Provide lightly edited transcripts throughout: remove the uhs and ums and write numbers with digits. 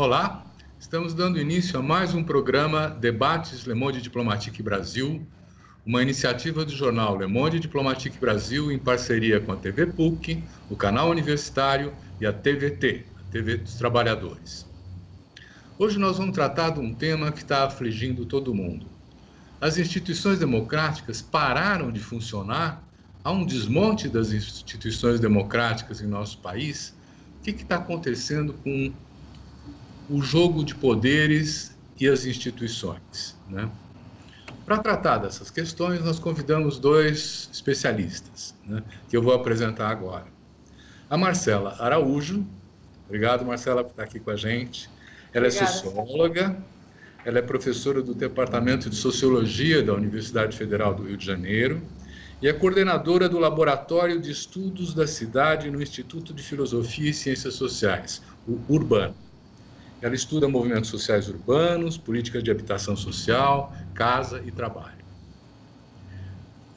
Olá, estamos dando início a mais um programa Debates Le Monde Diplomatique Brasil, uma iniciativa do jornal Le Monde Diplomatique Brasil em parceria com a TV PUC, o Canal Universitário e a TVT, a TV dos Trabalhadores. Hoje nós vamos tratar de um tema que está afligindo todo mundo. As instituições democráticas pararam de funcionar? Há um desmonte das instituições democráticas em nosso país? O que está acontecendo com o jogo de poderes e as instituições, né? Para tratar dessas questões, nós convidamos dois especialistas, né, que eu vou apresentar agora. A Marcela Araújo. Obrigado, Marcela, por estar aqui com a gente. Ela Obrigada. É socióloga, ela é professora do Departamento de Sociologia da Universidade Federal do Rio de Janeiro e é coordenadora do Laboratório de Estudos da Cidade no Instituto de Filosofia e Ciências Sociais, o Urbano. Ela estuda movimentos sociais urbanos, políticas de habitação social, casa e trabalho.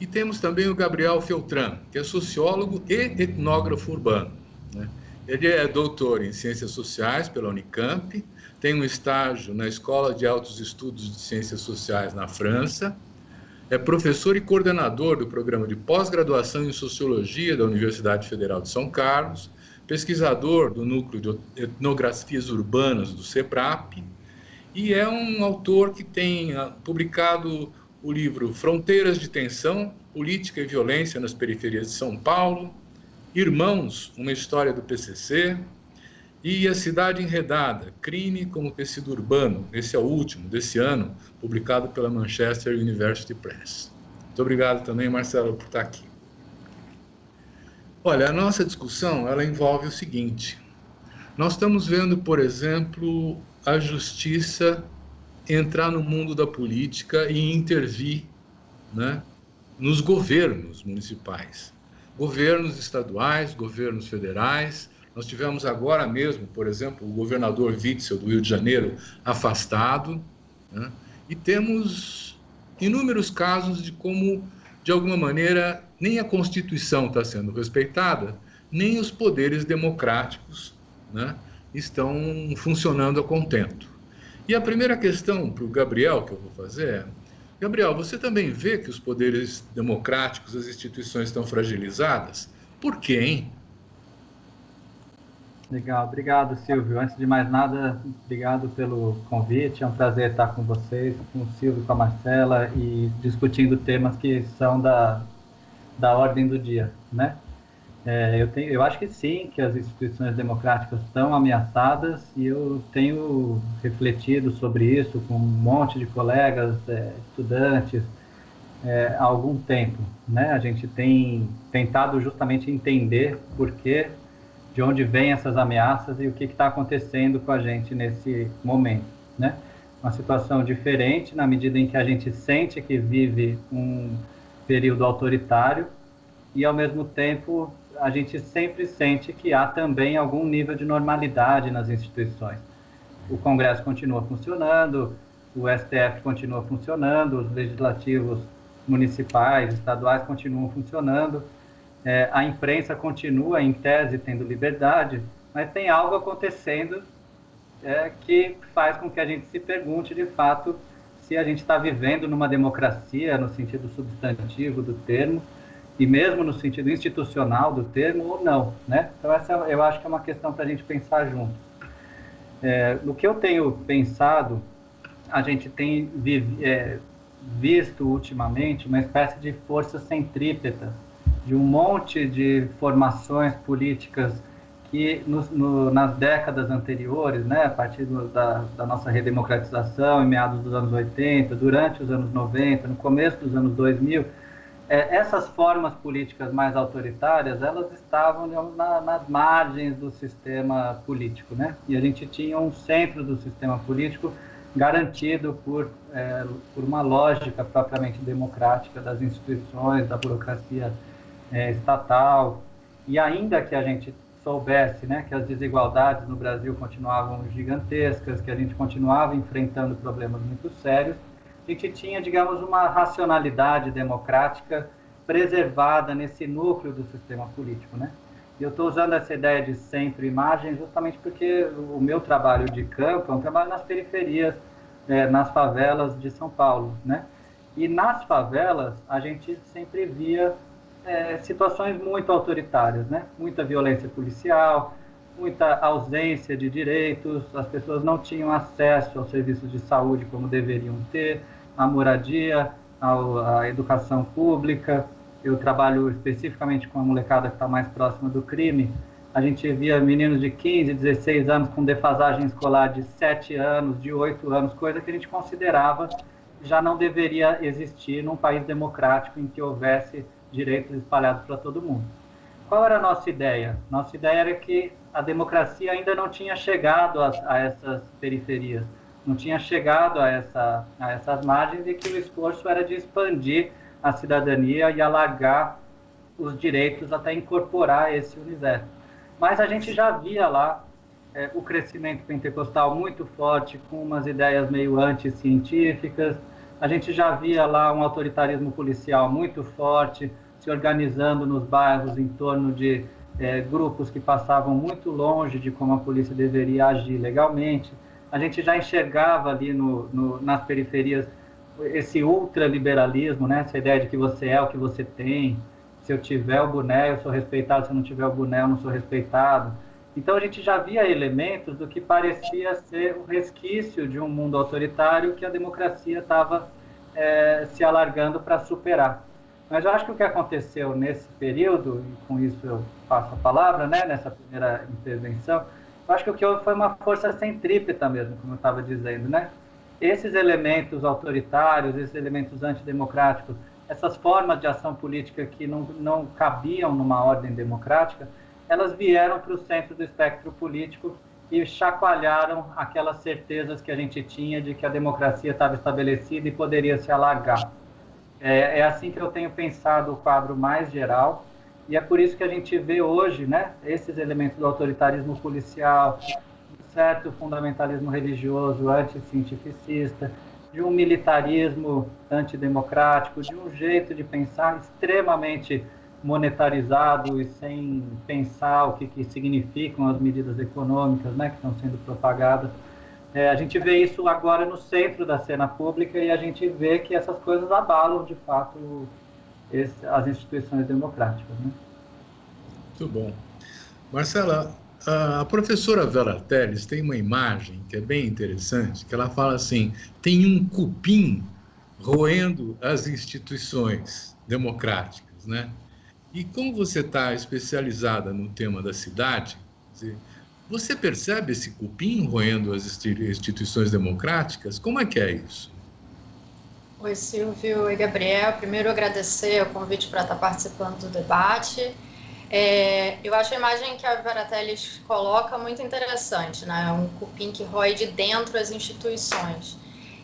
E temos também o Gabriel Feltran, que é sociólogo e etnógrafo urbano, né? Ele é doutor em Ciências Sociais pela Unicamp, tem um estágio na Escola de Altos Estudos de Ciências Sociais na França, é professor e coordenador do programa de pós-graduação em Sociologia da Universidade Federal de São Carlos, pesquisador do Núcleo de Etnografias Urbanas do CEPRAP, e é um autor que tem publicado o livro Fronteiras de Tensão, Política e Violência nas Periferias de São Paulo, Irmãos, uma história do PCC, e A Cidade Enredada, Crime como Tecido Urbano. Esse é o último desse ano, publicado pela Manchester University Press. Muito obrigado também, Marcelo, por estar aqui. Olha, a nossa discussão ela envolve o seguinte. Nós estamos vendo, por exemplo, a justiça entrar no mundo da política e intervir, né, nos governos municipais. Governos estaduais, governos federais. Nós tivemos agora mesmo, por exemplo, o governador Witzel do Rio de Janeiro afastado, né? E temos inúmeros casos de como, de alguma maneira, nem a Constituição está sendo respeitada, nem os poderes democráticos, né, estão funcionando a contento. E a primeira questão para o Gabriel que eu vou fazer é: Gabriel, você também vê que os poderes democráticos, as instituições estão fragilizadas? Por quê, hein? Legal, obrigado, Silvio. Antes de mais nada, obrigado pelo convite. É um prazer estar com vocês, com o Silvio, com a Marcela, e discutindo temas que são da ordem do dia, né? Eu acho que sim, que as instituições democráticas estão ameaçadas, e eu tenho refletido sobre isso com um monte de colegas, estudantes, há algum tempo, né? A gente tem tentado justamente entender por que, de onde vêm essas ameaças e o que está acontecendo com a gente nesse momento, né? Uma situação diferente na medida em que a gente sente que vive um período autoritário e, ao mesmo tempo, a gente sempre sente que há também algum nível de normalidade nas instituições. O Congresso continua funcionando, o STF continua funcionando, os legislativos municipais, estaduais continuam funcionando, a imprensa continua, em tese, tendo liberdade, mas tem algo acontecendo que faz com que a gente se pergunte, de fato, se a gente está vivendo numa democracia, no sentido substantivo do termo, e mesmo no sentido institucional do termo, ou não, né? Então, essa eu acho que é uma questão para a gente pensar junto. No que eu tenho pensado, a gente tem visto ultimamente uma espécie de forças centrípetas, de um monte de formações políticas que nas décadas anteriores, né, a partir da nossa redemocratização, em meados dos anos 80, durante os anos 90, no começo dos anos 2000, essas formas políticas mais autoritárias, elas estavam nas margens do sistema político, né? E a gente tinha um centro do sistema político garantido por uma lógica propriamente democrática das instituições, da burocracia estatal. E ainda que a gente soubesse, né, que as desigualdades no Brasil continuavam gigantescas, que a gente continuava enfrentando problemas muito sérios, a gente tinha, digamos, uma racionalidade democrática preservada nesse núcleo do sistema político, né? E eu estou usando essa ideia de centro-imagem justamente porque o meu trabalho de campo é um trabalho nas periferias, nas favelas de São Paulo, né? E nas favelas a gente sempre via situações muito autoritárias, né? Muita violência policial, muita ausência de direitos, as pessoas não tinham acesso aos serviços de saúde como deveriam ter, à moradia, à educação pública. Eu trabalho especificamente com a molecada que está mais próxima do crime. A gente via meninos de 15, 16 anos com defasagem escolar de 7 anos, de 8 anos, coisa que a gente considerava já não deveria existir num país democrático em que houvesse direitos espalhados para todo mundo. Qual era a nossa ideia? Nossa ideia era que a democracia ainda não tinha chegado a essas periferias, não tinha chegado a essas margens, e que o esforço era de expandir a cidadania e alargar os direitos até incorporar esse universo. Mas a gente já via lá o crescimento pentecostal muito forte, com umas ideias meio anticientíficas. A gente já via lá um autoritarismo policial muito forte, se organizando nos bairros em torno de grupos que passavam muito longe de como a polícia deveria agir legalmente. A gente já enxergava ali nas periferias esse ultraliberalismo, né? Essa ideia de que você é o que você tem. Se eu tiver o boné, eu sou respeitado. Se eu não tiver o boné, eu não sou respeitado. Então a gente já via elementos do que parecia ser o resquício de um mundo autoritário que a democracia estava se alargando para superar. Mas eu acho que o que aconteceu nesse período, e com isso eu passo a palavra, né, nessa primeira intervenção, eu acho que o que houve foi uma força centrípeta mesmo, como eu estava dizendo, né? Esses elementos autoritários, esses elementos antidemocráticos, essas formas de ação política que não cabiam numa ordem democrática, elas vieram para o centro do espectro político e chacoalharam aquelas certezas que a gente tinha de que a democracia estava estabelecida e poderia se alargar. É assim que eu tenho pensado o quadro mais geral, e é por isso que a gente vê hoje, né, esses elementos do autoritarismo policial, um certo fundamentalismo religioso anticientificista, de um militarismo antidemocrático, de um jeito de pensar extremamente monetarizado e sem pensar o que significam as medidas econômicas, né, que estão sendo propagadas. A gente vê isso agora no centro da cena pública, e a gente vê que essas coisas abalam, de fato, as instituições democráticas, né? Muito bom. Marcela, a professora Vera Teles tem uma imagem que é bem interessante, que ela fala assim, tem um cupim roendo as instituições democráticas, né? E como você está especializada no tema da cidade, você percebe esse cupim roendo as instituições democráticas? Como é que é isso? Oi, Silvio e Gabriel. Primeiro, agradecer o convite para estar participando do debate. Eu acho a imagem que a Vera Teles coloca muito interessante, né? Um cupim que rói de dentro as instituições.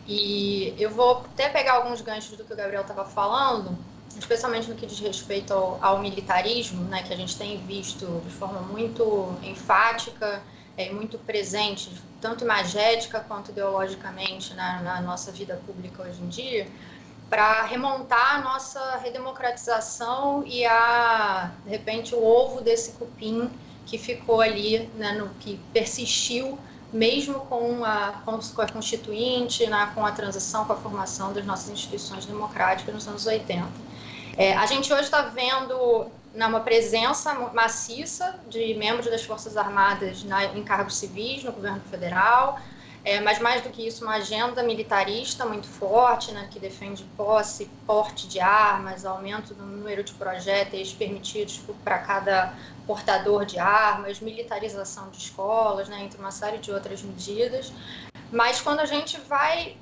E eu vou até pegar alguns ganchos do que o Gabriel estava falando, especialmente no que diz respeito ao militarismo, né? Que a gente tem visto de forma muito enfática e muito presente, tanto imagética quanto ideologicamente, né, na nossa vida pública hoje em dia, para remontar a nossa redemocratização e de repente, o ovo desse cupim que ficou ali, né, que persistiu mesmo com a Constituinte, né, com a transição, com a formação das nossas instituições democráticas nos anos 80. A gente hoje está vendo uma presença maciça de membros das Forças Armadas em cargos civis no governo federal, mas mais do que isso, uma agenda militarista muito forte, né, que defende posse, porte de armas, aumento do número de projéteis permitidos para cada portador de armas, militarização de escolas, né, entre uma série de outras medidas. Mas quando a gente vai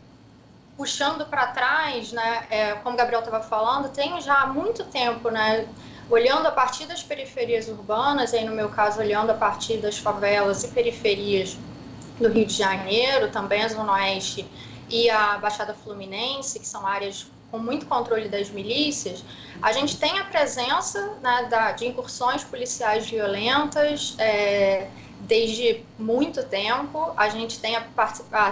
puxando para trás, né, como o Gabriel estava falando, tem já há muito tempo, né, olhando a partir das periferias urbanas, aí no meu caso olhando a partir das favelas e periferias do Rio de Janeiro, também a Zona Oeste e a Baixada Fluminense, que são áreas com muito controle das milícias, a gente tem a presença, né, de incursões policiais violentas desde muito tempo. A gente tem a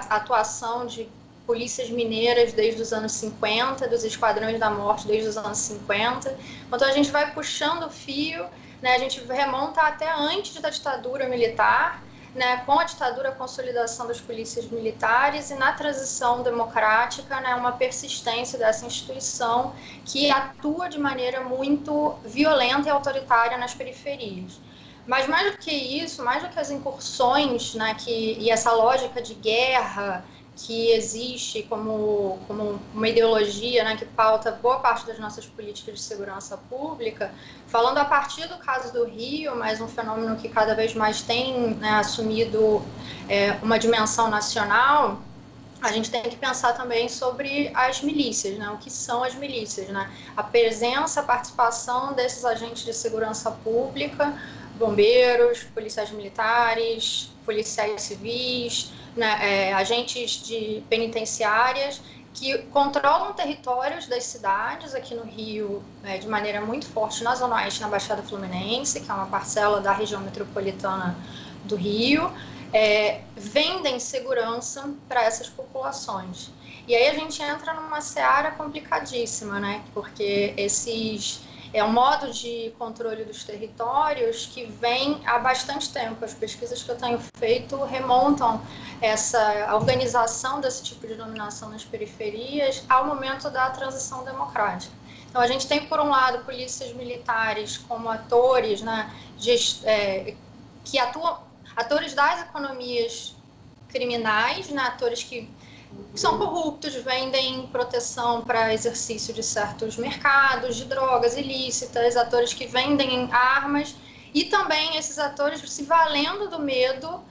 atuação de polícias mineiras desde os anos 50, dos esquadrões da morte desde os anos 50. Então a gente vai puxando o fio, né, a gente remonta até antes da ditadura militar, né, com a ditadura, a consolidação das polícias militares, e na transição democrática, né, uma persistência dessa instituição que atua de maneira muito violenta e autoritária nas periferias. Mas mais do que isso, mais do que as incursões, né, e essa lógica de guerra que existe como uma ideologia, né, que pauta boa parte das nossas políticas de segurança pública, falando a partir do caso do Rio, mas um fenômeno que cada vez mais tem, né, assumido uma dimensão nacional, a gente tem que pensar também sobre as milícias, né? O que são as milícias, né? A presença, a participação desses agentes de segurança pública, bombeiros, policiais militares, policiais civis, né? Agentes de penitenciárias que controlam territórios das cidades, aqui no Rio, de maneira muito forte, na Zona Oeste, na Baixada Fluminense, que é uma parcela da região metropolitana do Rio, vendem segurança para essas populações. E aí a gente entra numa seara complicadíssima, né? Porque é um modo de controle dos territórios que vem há bastante tempo. As pesquisas que eu tenho feito remontam essa organização desse tipo de dominação nas periferias ao momento da transição democrática. Então a gente tem, por um lado, polícias militares como atores, né, que atuam, atores das economias criminais, né, atores que são corruptos, vendem proteção para exercício de certos mercados de drogas ilícitas, atores que vendem armas, e também esses atores se valendo do medo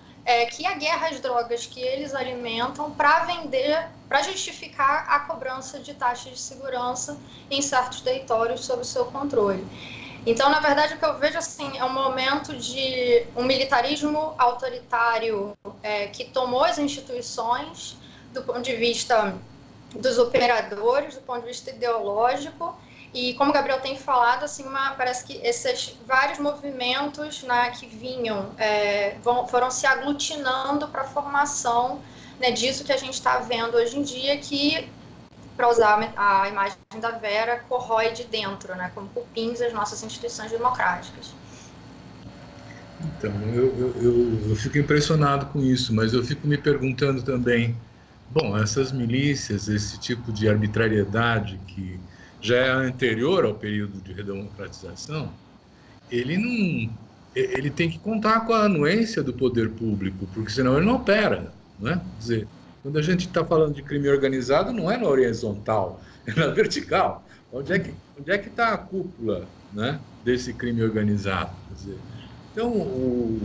que a guerra às drogas que eles alimentam para vender, para justificar a cobrança de taxas de segurança em certos territórios sob o seu controle. Então, na verdade, o que eu vejo assim, é um momento de um militarismo autoritário que tomou as instituições do ponto de vista dos operadores, do ponto de vista ideológico, e como o Gabriel tem falado, assim, parece que esses vários movimentos, né, que vinham, foram se aglutinando para a formação, né, disso que a gente está vendo hoje em dia, que, para usar a imagem da Vera, corrói de dentro, né, como cupins, as nossas instituições democráticas. Então, eu fico impressionado com isso, mas eu fico me perguntando também, bom, essas milícias, esse tipo de arbitrariedade que já é anterior ao período de redemocratização, ele tem que contar com a anuência do poder público, porque senão ele não opera, não é? Quer dizer, quando a gente está falando de crime organizado, não é na horizontal, é na vertical. Onde é que está a cúpula, né, desse crime organizado? Quer dizer, então,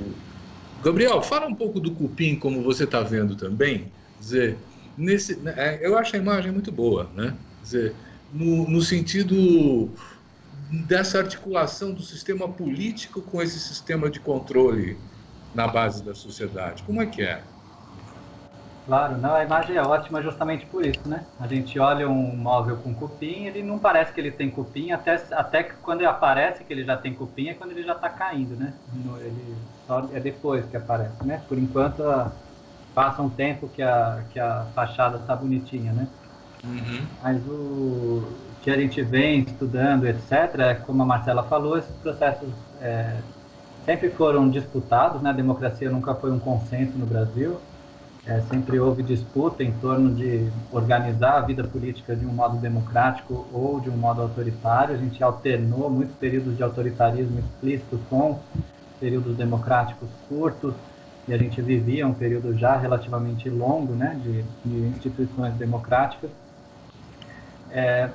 Gabriel, fala um pouco do cupim, como você está vendo também. Quer dizer, eu acho a imagem muito boa, né? Quer dizer, no sentido dessa articulação do sistema político com esse sistema de controle na base da sociedade. Como é que é? Claro, não, a imagem é ótima justamente por isso, né? A gente olha um móvel com cupim, ele não parece que ele tem cupim, até que quando ele aparece que ele já tem cupim é quando ele já está caindo, né? Ele só é depois que aparece, né? Por enquanto, passa um tempo que a fachada está bonitinha, né? Uhum. Mas o que a gente vem estudando, etc., como a Marcela falou, esses processos sempre foram disputados, né? A democracia nunca foi um consenso no Brasil. Sempre houve disputa em torno de organizar a vida política de um modo democrático ou de um modo autoritário. A gente alternou muitos períodos de autoritarismo explícito com períodos democráticos curtos, e a gente vivia um período já relativamente longo, né, de instituições democráticas.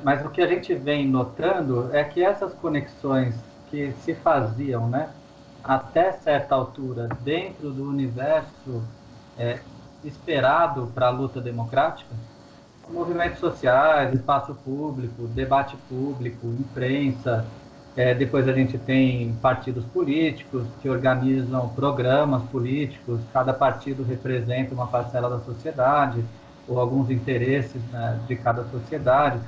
Mas o que a gente vem notando é que essas conexões que se faziam, né, até certa altura dentro do universo esperado para a luta democrática, movimentos sociais, espaço público, debate público, imprensa, depois a gente tem partidos políticos que organizam programas políticos, cada partido representa uma parcela da sociedade ou alguns interesses, né, de cada sociedade.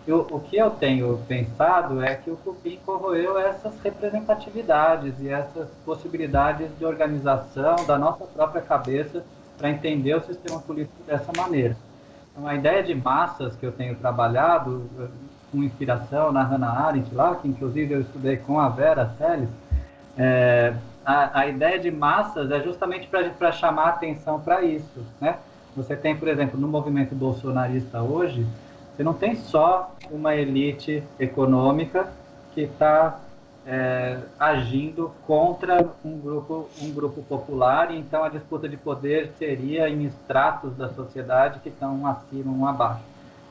O que eu tenho pensado é que o cupim corroeu essas representatividades e essas possibilidades de organização da nossa própria cabeça para entender o sistema político dessa maneira. Então, a ideia de massas que eu tenho trabalhado, com inspiração na Hannah Arendt, lá, que inclusive eu estudei com a Vera Teles, A ideia de massas é justamente para chamar atenção para isso, né? Você tem, por exemplo, no movimento bolsonarista hoje, você não tem só uma elite econômica que está agindo contra um grupo popular, e então a disputa de poder seria em estratos da sociedade que estão um acima, um abaixo.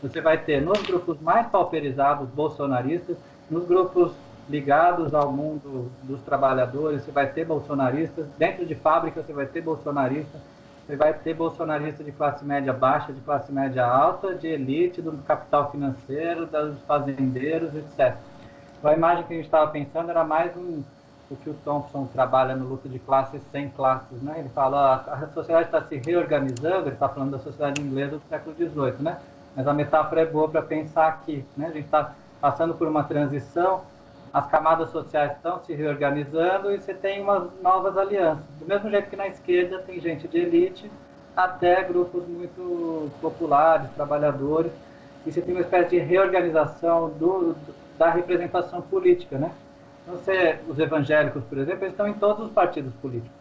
Você vai ter nos grupos mais pauperizados bolsonaristas, nos grupos ligados ao mundo dos trabalhadores, você vai ter bolsonaristas, dentro de fábrica você vai ter bolsonaristas, você vai ter bolsonarista de classe média baixa, de classe média alta, de elite, do capital financeiro, dos fazendeiros, etc. Então, a imagem que a gente estava pensando era mais o que o Thompson trabalha no Luta de Classes sem classes, né? Ele fala, a sociedade está se reorganizando, ele está falando da sociedade inglesa do século XVIII, né? Mas a metáfora é boa para pensar aqui, né? A gente está passando por uma transição, as camadas sociais estão se reorganizando e você tem umas novas alianças. Do mesmo jeito que na esquerda tem gente de elite até grupos muito populares, trabalhadores, e você tem uma espécie de reorganização da representação política, né? Então, os evangélicos, por exemplo, eles estão em todos os partidos políticos.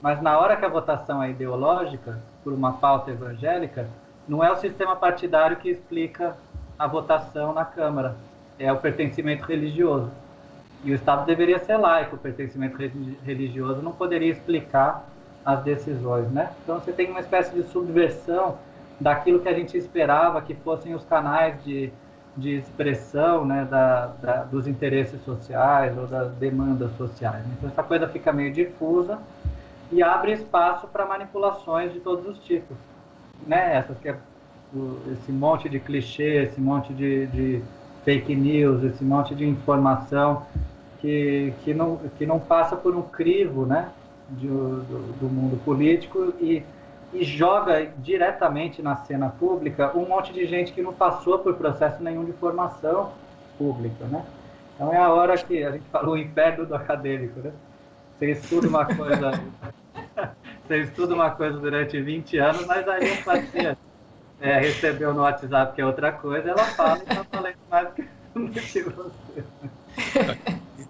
Mas na hora que a votação é ideológica, por uma pauta evangélica, não é o sistema partidário que explica a votação na Câmara, é o pertencimento religioso. E o Estado deveria ser laico, o pertencimento religioso não poderia explicar as decisões, né? Então você tem uma espécie de subversão daquilo que a gente esperava que fossem os canais de expressão, né, dos interesses sociais ou das demandas sociais. Então essa coisa fica meio difusa e abre espaço para manipulações de todos os tipos, né? Esse monte de clichê, esse monte de fake news, esse monte de informação que não passa por um crivo, né, do mundo político e joga diretamente na cena pública um monte de gente que não passou por processo nenhum de formação pública, né? Então é a hora que a gente falou o inferno do acadêmico, né? Você estuda uma coisa durante 20 anos, mas aí um paciente recebeu no WhatsApp que é outra coisa, ela fala e está falando mais do que você.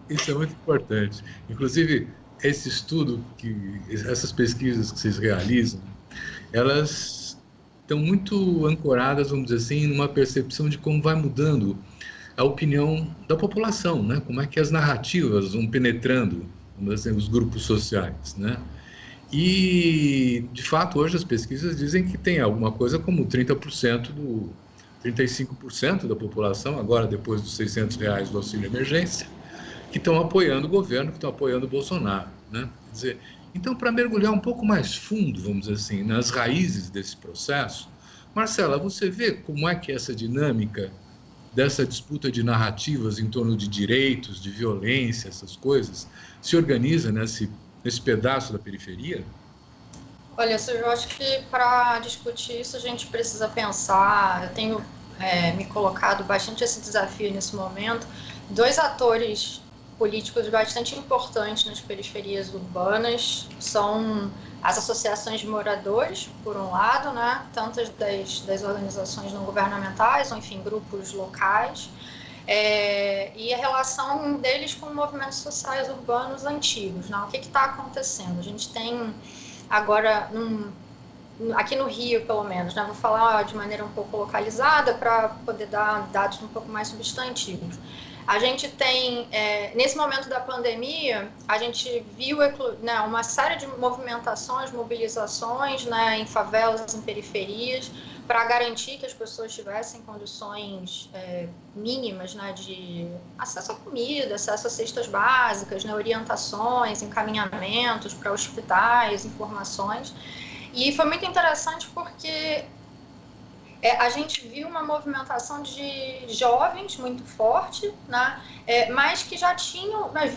Isso é muito importante. Inclusive, esse estudo, essas pesquisas que vocês realizam, elas estão muito ancoradas, vamos dizer assim, numa percepção de como vai mudando a opinião da população, né? Como é que as narrativas vão penetrando, vamos dizer assim, os grupos sociais, né? E, de fato, hoje as pesquisas dizem que tem alguma coisa como 35% da população, agora depois dos R$600 do auxílio emergência, que estão apoiando o governo, que estão apoiando o Bolsonaro, né? Quer dizer, então, para mergulhar um pouco mais fundo, vamos dizer assim, nas raízes desse processo, Marcela, você vê como é que essa dinâmica dessa disputa de narrativas em torno de direitos, de violência, essas coisas, se organiza nesse pedaço da periferia? Olha, Silvio, eu acho que para discutir isso a gente precisa pensar. Eu tenho me colocado bastante esse desafio nesse momento. Dois atores políticos bastante importantes nas periferias urbanas são as associações de moradores, por um lado, né, tantas das organizações não governamentais, ou enfim, grupos locais, e a relação deles com movimentos sociais urbanos antigos. Né? O que está acontecendo? A gente tem agora, aqui no Rio, pelo menos, né? Vou falar de maneira um pouco localizada para poder dar dados um pouco mais substantivos. A gente tem, nesse momento da pandemia, a gente viu, né, uma série de movimentações, mobilizações, né, em favelas, em periferias, para garantir que as pessoas tivessem condições mínimas, né, de acesso à comida, acesso a cestas básicas, né, orientações, encaminhamentos para hospitais, informações. E foi muito interessante porque a gente viu uma movimentação de jovens muito forte, né, mas que já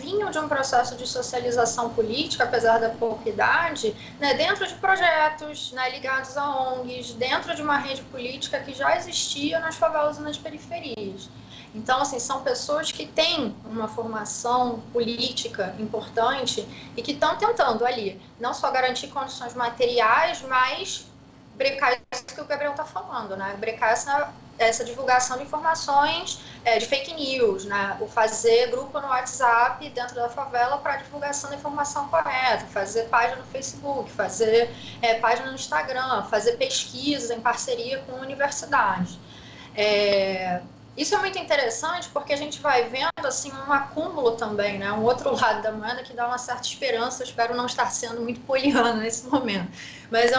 vinham de um processo de socialização política, apesar da pouca idade, né, dentro de projetos, né, ligados a ONGs, dentro de uma rede política que já existia nas favelas e nas periferias. Então, assim, são pessoas que têm uma formação política importante e que estão tentando ali não só garantir condições materiais, mas brecar isso que o Gabriel está falando, né? Brecar essa essa divulgação de informações de fake news, né? O fazer grupo no WhatsApp dentro da favela para divulgação da informação correta, fazer página no Facebook, fazer página no Instagram, fazer pesquisas em parceria com universidades. Isso é muito interessante porque a gente vai vendo assim um acúmulo também, né? Um outro lado da moeda que dá uma certa esperança. Eu espero não estar sendo muito poliana nesse momento, mas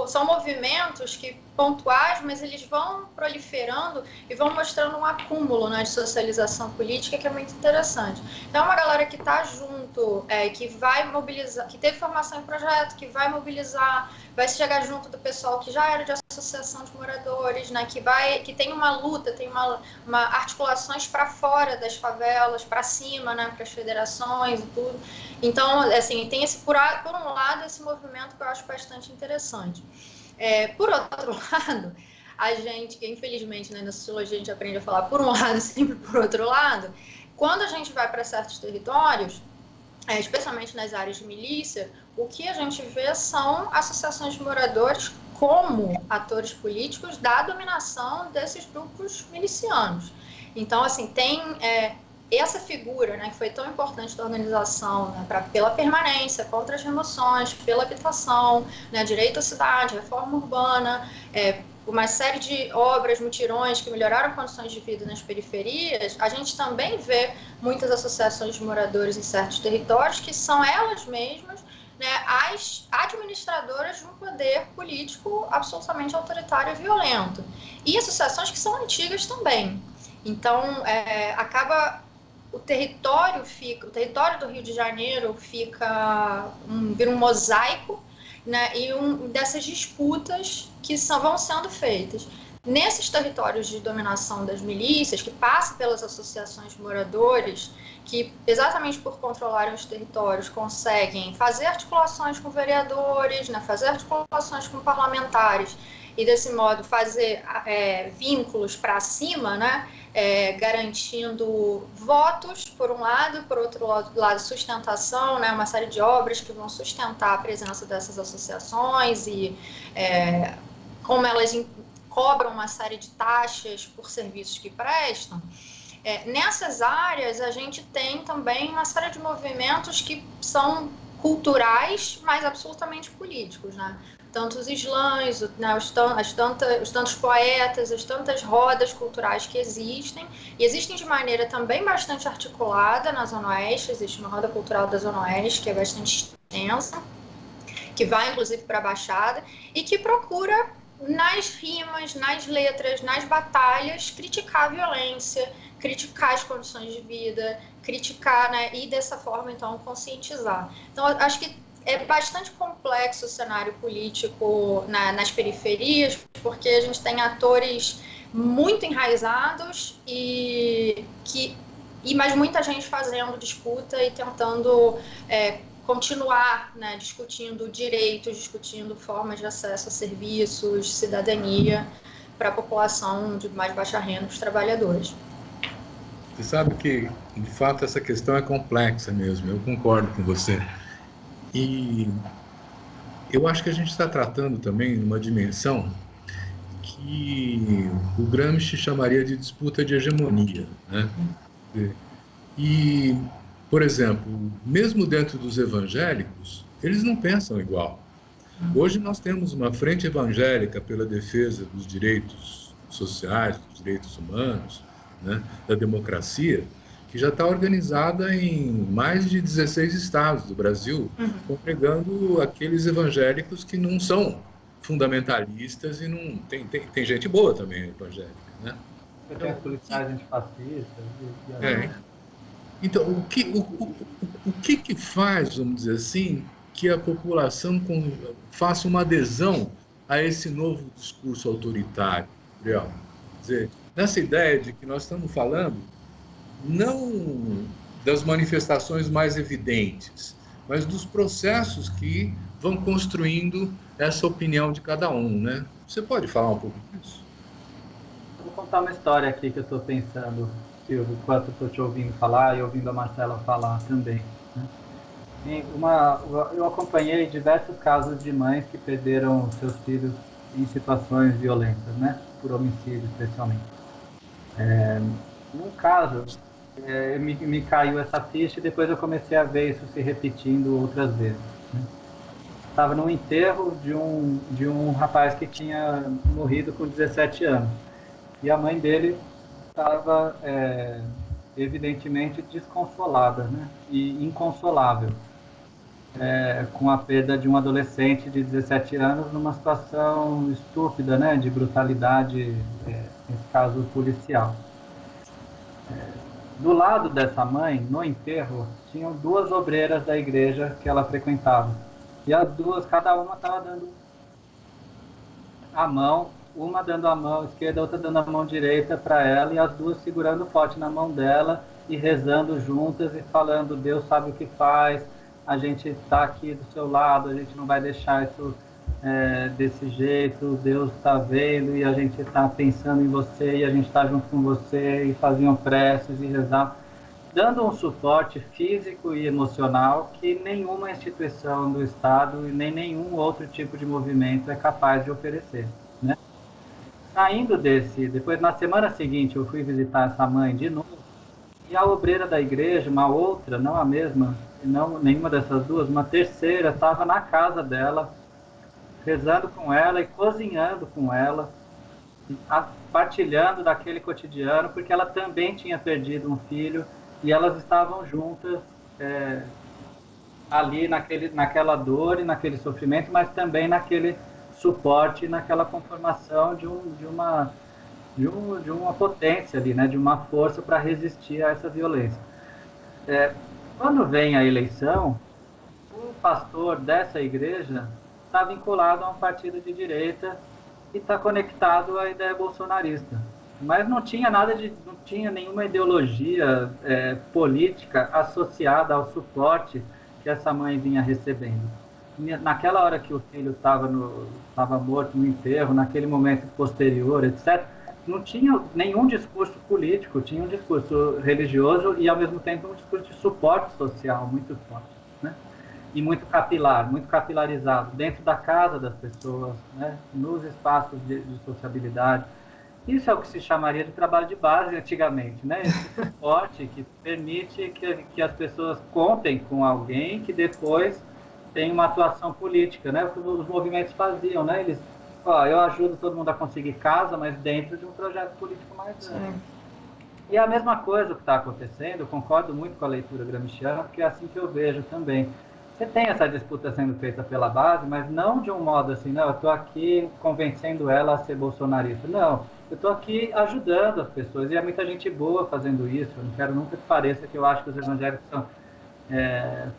são movimentos que pontuais, mas eles vão proliferando e vão mostrando um acúmulo, né, de socialização política que é muito interessante. Então, é uma galera que está junto, que vai mobilizar, que teve formação em projeto, que vai mobilizar, vai chegar junto do pessoal que já era de associação de moradores, né, que tem uma luta, tem uma articulações para fora das favelas, para cima, né, para as federações e tudo. Então, assim, tem por um lado esse movimento que eu acho bastante interessante. Por outro lado, a gente, que infelizmente, né, na sociologia a gente aprende a falar por um lado sempre por outro lado, quando a gente vai para certos territórios, especialmente nas áreas de milícia, o que a gente vê são associações de moradores como atores políticos da dominação desses grupos milicianos. Então, assim, tem essa figura, né, que foi tão importante da organização, né, pela permanência, contra as remoções, pela habitação, né, direito à cidade, reforma urbana, uma série de obras, mutirões que melhoraram condições de vida nas periferias. A gente também vê muitas associações de moradores em certos territórios que são elas mesmas, né, as administradoras de um poder político absolutamente autoritário e violento. E associações que são antigas também. Então, o território do Rio de Janeiro vira um mosaico, né, e dessas disputas que vão sendo feitas. Nesses territórios de dominação das milícias, que passam pelas associações de moradores, que exatamente por controlarem os territórios conseguem fazer articulações com vereadores, né, fazer articulações com parlamentares, e desse modo fazer vínculos para cima, né, garantindo votos, por um lado, por outro lado, sustentação, né, uma série de obras que vão sustentar a presença dessas associações e como elas cobram uma série de taxas por serviços que prestam. Nessas áreas, a gente tem também uma série de movimentos que são culturais, mas absolutamente políticos, né? Tanto os slams, né, os tantos poetas, as tantas rodas culturais que existem, e existem de maneira também bastante articulada na Zona Oeste. Existe uma roda cultural da Zona Oeste que é bastante extensa, que vai inclusive para a Baixada, e que procura, nas rimas, nas letras, nas batalhas, criticar a violência, criticar as condições de vida, criticar, né, e dessa forma, então, conscientizar. Então, acho que é bastante complexo o cenário político nas periferias, porque a gente tem atores muito enraizados mas muita gente fazendo disputa e tentando continuar, né, discutindo direitos, discutindo formas de acesso a serviços, cidadania para a população de mais baixa renda, os trabalhadores. Você sabe que, de fato, essa questão é complexa mesmo, eu concordo com você. E eu acho que a gente está tratando também numa dimensão que o Gramsci chamaria de disputa de hegemonia, né? E, por exemplo, mesmo dentro dos evangélicos, eles não pensam igual. Hoje nós temos uma frente evangélica pela defesa dos direitos sociais, dos direitos humanos, né, da democracia, que já está organizada em mais de 16 estados do Brasil, congregando aqueles evangélicos que não são fundamentalistas e não tem gente boa também evangélica, né? Tem policiais antifascistas. Então, o que faz, vamos dizer assim, que a população faça uma adesão a esse novo discurso autoritário, Gabriel? Quer dizer, nessa ideia de que nós estamos falando não das manifestações mais evidentes, mas dos processos que vão construindo essa opinião de cada um, né? Você pode falar um pouco disso? Eu vou contar uma história aqui que eu estou pensando, Silvio, enquanto estou te ouvindo falar e ouvindo a Marcela falar também, né? Eu acompanhei diversos casos de mães que perderam seus filhos em situações violentas, né? por homicídio, especialmente. Num caso, me caiu essa ficha e depois eu comecei a ver isso se repetindo outras vezes. Estava num enterro de um rapaz que tinha morrido com 17 anos. E a mãe dele estava, evidentemente, desconsolada, né? E inconsolável, com a perda de um adolescente de 17 anos numa situação estúpida, né? De brutalidade, nesse caso, policial. Do lado dessa mãe, no enterro, tinham duas obreiras da igreja que ela frequentava. E as duas, cada uma estava dando a mão, uma dando a mão esquerda, outra dando a mão direita para ela, e as duas segurando forte na mão dela e rezando juntas e falando: Deus sabe o que faz, a gente está aqui do seu lado, a gente não vai deixar isso desse jeito, Deus está vendo e a gente está pensando em você e a gente está junto com você, e faziam preces e rezavam, dando um suporte físico e emocional que nenhuma instituição do Estado e nem nenhum outro tipo de movimento é capaz de oferecer, né? Saindo depois na semana seguinte eu fui visitar essa mãe de novo, e a obreira da igreja, uma outra, não a mesma, não nenhuma dessas duas, uma terceira, estava na casa dela, rezando com ela e cozinhando com ela, partilhando daquele cotidiano, porque ela também tinha perdido um filho, e elas estavam juntas ali naquela dor e naquele sofrimento, mas também naquele suporte, naquela conformação de uma potência ali, né, de uma força para resistir a essa violência. Quando vem a eleição, o pastor dessa igreja está vinculado a um partido de direita e está conectado à ideia bolsonarista. Mas não tinha não tinha nenhuma ideologia política associada ao suporte que essa mãe vinha recebendo. Naquela hora que o filho estava morto no enterro, naquele momento posterior, etc., não tinha nenhum discurso político, tinha um discurso religioso e, ao mesmo tempo, um discurso de suporte social muito forte, né? E muito capilar, muito capilarizado, dentro da casa das pessoas, né? Nos espaços de sociabilidade. Isso é o que se chamaria de trabalho de base antigamente, né? Esse suporte que permite que as pessoas contem com alguém que depois tem uma atuação política, né? O que os movimentos faziam, né? Eles, eu ajudo todo mundo a conseguir casa, mas dentro de um projeto político mais amplo. E a mesma coisa que está acontecendo, eu concordo muito com a leitura gramsciana, porque é assim que eu vejo também. Você tem essa disputa sendo feita pela base, mas não de um modo assim, não, eu estou aqui convencendo ela a ser bolsonarista. Não, eu estou aqui ajudando as pessoas, e há muita gente boa fazendo isso. Eu não quero nunca que pareça que eu acho que os evangélicos são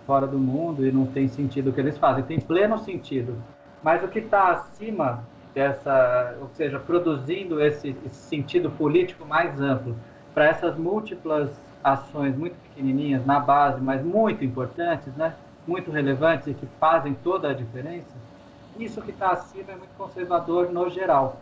fora do mundo e não tem sentido o que eles fazem. Tem pleno sentido. Mas o que está acima dessa, ou seja, produzindo esse sentido político mais amplo para essas múltiplas ações muito pequenininhas na base, mas muito importantes, né? Muito relevantes e que fazem toda a diferença, isso que está acima é muito conservador no geral.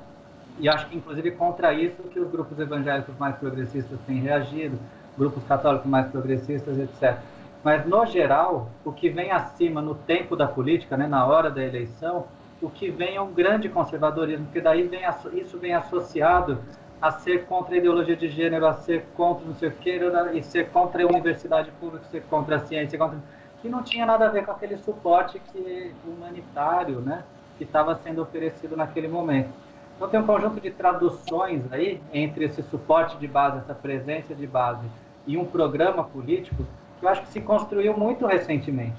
E acho que, inclusive, contra isso que os grupos evangélicos mais progressistas têm reagido, grupos católicos mais progressistas, etc. Mas, no geral, o que vem acima no tempo da política, né, na hora da eleição, o que vem é um grande conservadorismo, porque daí isso vem associado a ser contra a ideologia de gênero, a ser contra não sei o quê, e ser contra a universidade pública, ser contra a ciência, que não tinha nada a ver com aquele suporte humanitário, né, que estava sendo oferecido naquele momento. Então tem um conjunto de traduções aí entre esse suporte de base, essa presença de base e um programa político que eu acho que se construiu muito recentemente,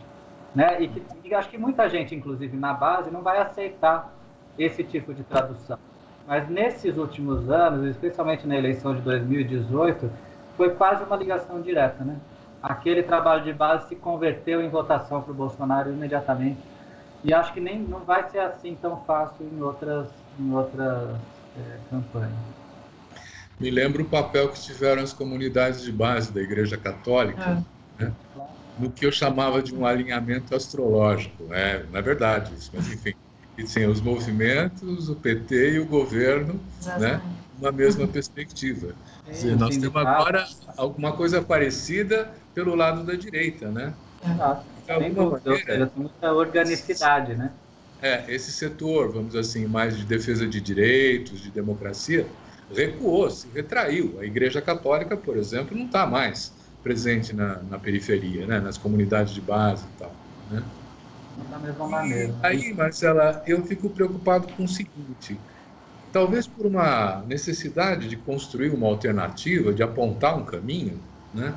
né? E acho que muita gente, inclusive na base, não vai aceitar esse tipo de tradução. Mas nesses últimos anos, especialmente na eleição de 2018, foi quase uma ligação direta, né? Aquele trabalho de base se converteu em votação para o Bolsonaro imediatamente. E acho que não vai ser assim tão fácil em outras campanhas. Me lembra o papel que tiveram as comunidades de base da Igreja Católica, né? No que eu chamava de um alinhamento astrológico. Não é verdade isso, mas enfim. E sim, os movimentos, o PT e o governo, né, na mesma perspectiva. Quer dizer, nós temos agora alguma coisa parecida pelo lado da direita, né? Sem dúvida, ou seja, tem muita organicidade, né? esse setor, vamos dizer assim, mais de defesa de direitos, de democracia, recuou, se retraiu. A Igreja Católica, por exemplo, não está mais presente na periferia, né? Nas comunidades de base e tal, né? Da mesma maneira. Aí, Marcela, eu fico preocupado com o seguinte: talvez por uma necessidade de construir uma alternativa, de apontar um caminho, né?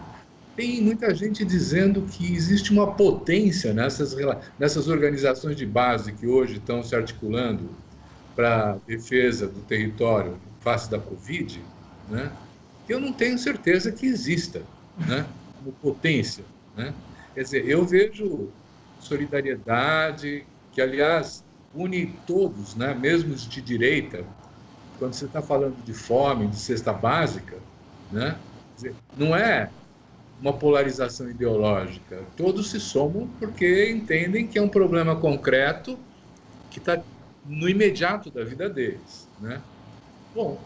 Tem muita gente dizendo que existe uma potência nessas organizações de base que hoje estão se articulando para a defesa do território face da Covid, né? Que eu não tenho certeza que exista, né? Como potência, né? Quer dizer, eu vejo solidariedade, que aliás une todos, né? Mesmo os de direita, quando você está falando de fome, de cesta básica, né? Quer dizer, não é uma polarização ideológica. Todos se somam porque entendem que é um problema concreto que está no imediato da vida deles, né? Bom,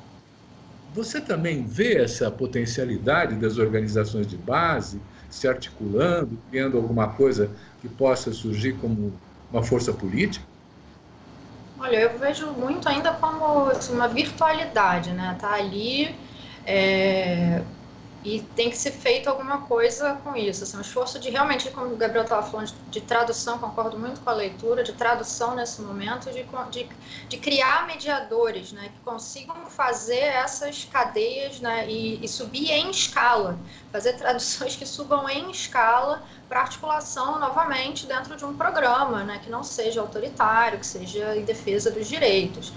você também vê essa potencialidade das organizações de base se articulando, criando alguma coisa que possa surgir como uma força política? Olha, eu vejo muito ainda como assim, uma virtualidade, né? Tá ali é, e tem que ser feito alguma coisa com isso. Assim, um esforço de realmente, como o Gabriel estava falando, de tradução, concordo muito com a leitura, de tradução nesse momento, de criar mediadores, né? Que consigam fazer essas cadeias, né? E subir em escala, fazer traduções que subam em escala para articulação novamente dentro de um programa, né, que não seja autoritário, que seja em defesa dos direitos.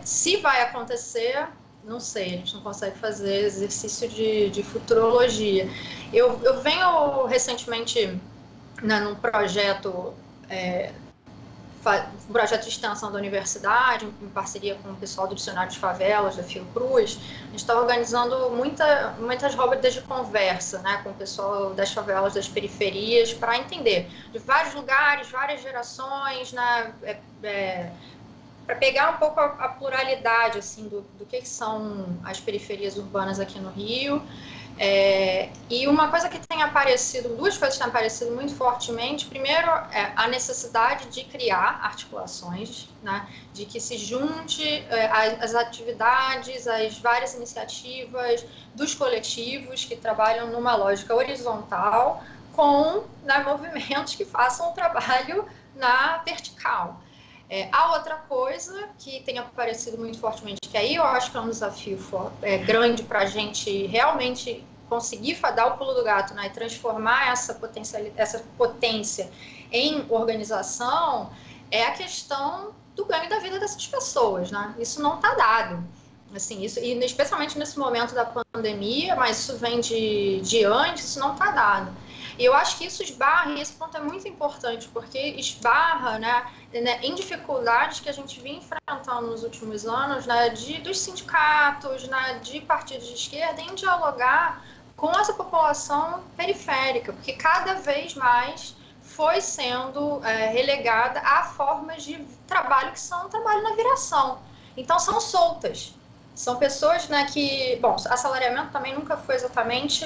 Se vai acontecer, não sei, a gente não consegue fazer exercício de futurologia. Eu venho recentemente, né, num projeto um projeto de extensão da universidade, em parceria com o pessoal do Dicionário de Favelas, da Fiocruz. A gente está organizando muitas rodas de conversa, né, com o pessoal das favelas, das periferias, para entender de vários lugares, várias gerações, né, para pegar um pouco a pluralidade assim, do que são as periferias urbanas aqui no Rio. E uma coisa que tem aparecido, duas coisas que têm aparecido muito fortemente. Primeiro, a necessidade de criar articulações, né, de que se junte as atividades, as várias iniciativas dos coletivos que trabalham numa lógica horizontal com, né, movimentos que façam o trabalho na vertical. A outra coisa que tem aparecido muito fortemente, que aí eu acho que é um desafio grande para a gente realmente conseguir dar o pulo do gato, né, e transformar essa potência em organização, é a questão do ganho da vida dessas pessoas, né? Isso não está dado. Assim, isso, e especialmente nesse momento da pandemia, mas isso vem de antes, isso não está dado. E eu acho que isso esbarra, e esse ponto é muito importante, porque esbarra, né, em dificuldades que a gente vinha enfrentando nos últimos anos, né, dos sindicatos, né, de partidos de esquerda, em dialogar com essa população periférica, porque cada vez mais foi sendo relegada a formas de trabalho que são trabalho na viração. Então, são soltas. São pessoas, né, que... Bom, assalariamento também nunca foi exatamente